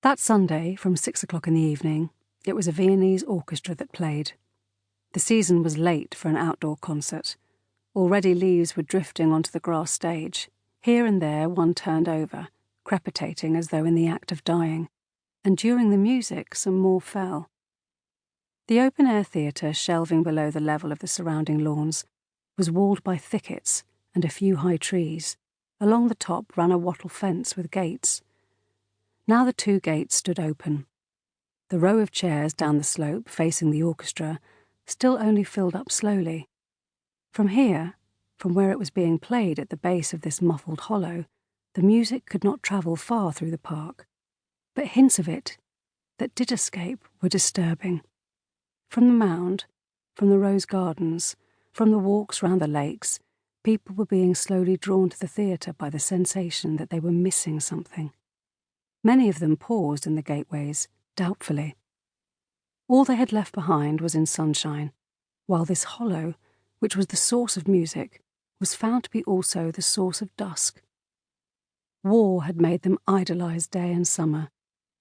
That Sunday, from 6 o'clock in the evening, it was a Viennese orchestra that played. The season was late for an outdoor concert. Already leaves were drifting onto the grass stage. Here and there one turned over, crepitating as though in the act of dying, and during the music some more fell. The open-air theatre, shelving below the level of the surrounding lawns, was walled by thickets and a few high trees. Along the top ran a wattle fence with gates. Now the 2 gates stood open. The row of chairs down the slope, facing the orchestra, still only filled up slowly. From here, from where it was being played at the base of this muffled hollow, the music could not travel far through the park. But hints of it, that did escape, were disturbing. From the mound, from the rose gardens, from the walks round the lakes, people were being slowly drawn to the theatre by the sensation that they were missing something. Many of them paused in the gateways, doubtfully. All they had left behind was in sunshine, while this hollow, which was the source of music, was found to be also the source of dusk. War had made them idolize day and summer.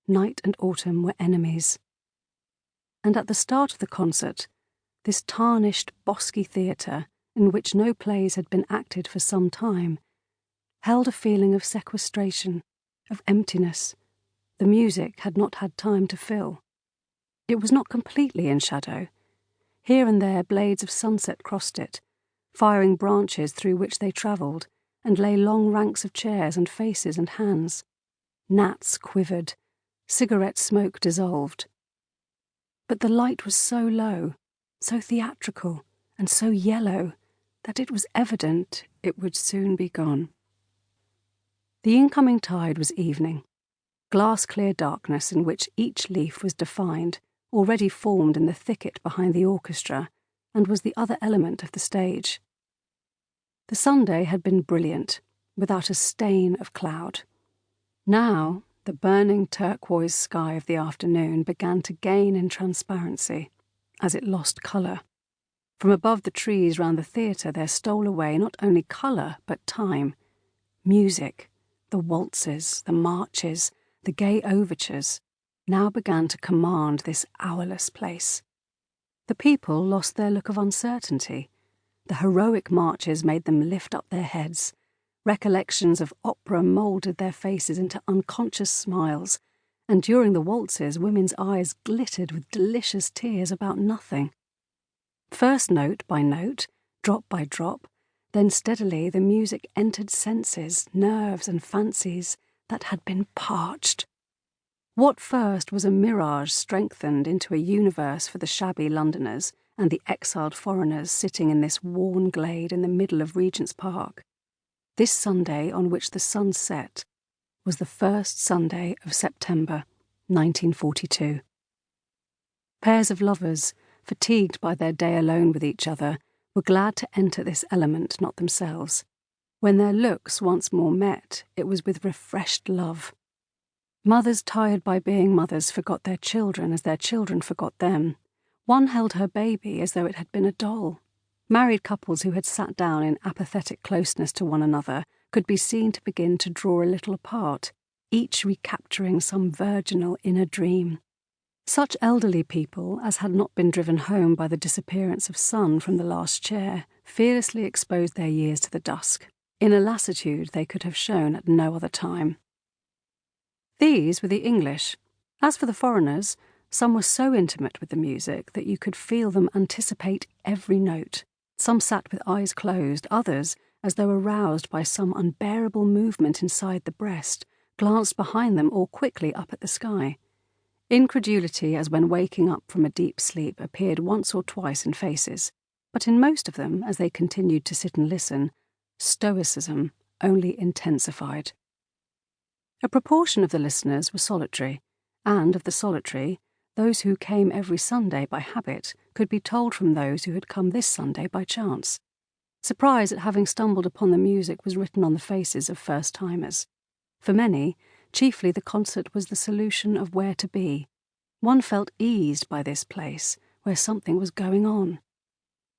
Night and autumn were enemies. And at the start of the concert, this tarnished, bosky theatre, in which no plays had been acted for some time, held a feeling of sequestration, of emptiness. The music had not had time to fill. It was not completely in shadow. Here and there blades of sunset crossed it, firing branches through which they travelled, and lay long ranks of chairs and faces and hands. Gnats quivered, cigarette smoke dissolved. But the light was so low, so theatrical, and so yellow, that it was evident it would soon be gone. The incoming tide was evening, glass-clear darkness in which each leaf was defined, already formed in the thicket behind the orchestra, and was the other element of the stage. The Sunday had been brilliant, without a stain of cloud. Now, the burning turquoise sky of the afternoon began to gain in transparency, as it lost colour. From above the trees round the theatre there stole away not only colour, but time, music. The waltzes, the marches, the gay overtures now began to command this hourless place. The people lost their look of uncertainty. The heroic marches made them lift up their heads. Recollections of opera moulded their faces into unconscious smiles, and during the waltzes women's eyes glittered with delicious tears about nothing. First note by note, drop by drop, then steadily the music entered senses, nerves and fancies that had been parched. What first was a mirage strengthened into a universe for the shabby Londoners and the exiled foreigners sitting in this worn glade in the middle of Regent's Park. This Sunday on which the sun set was the first Sunday of September, 1942. Pairs of lovers, fatigued by their day alone with each other, were glad to enter this element not themselves. When their looks once more met, it was with refreshed love. Mothers tired by being mothers forgot their children as their children forgot them. One held her baby as though it had been a doll. Married couples who had sat down in apathetic closeness to one another could be seen to begin to draw a little apart, each recapturing some virginal inner dream. Such elderly people as had not been driven home by the disappearance of sun from the last chair fearlessly exposed their years to the dusk, in a lassitude they could have shown at no other time. These were the English. As for the foreigners, some were so intimate with the music that you could feel them anticipate every note. Some sat with eyes closed, others, as though aroused by some unbearable movement inside the breast, glanced behind them or quickly up at the sky. Incredulity, as when waking up from a deep sleep, appeared once or twice in faces, but in most of them, as they continued to sit and listen, stoicism only intensified. A proportion of the listeners were solitary, and of the solitary, those who came every Sunday by habit could be told from those who had come this Sunday by chance. Surprise at having stumbled upon the music was written on the faces of first-timers. For many, chiefly the concert was the solution of where to be. One felt eased by this place, where something was going on.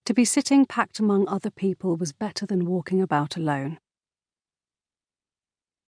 To be sitting packed among other people was better than walking about alone.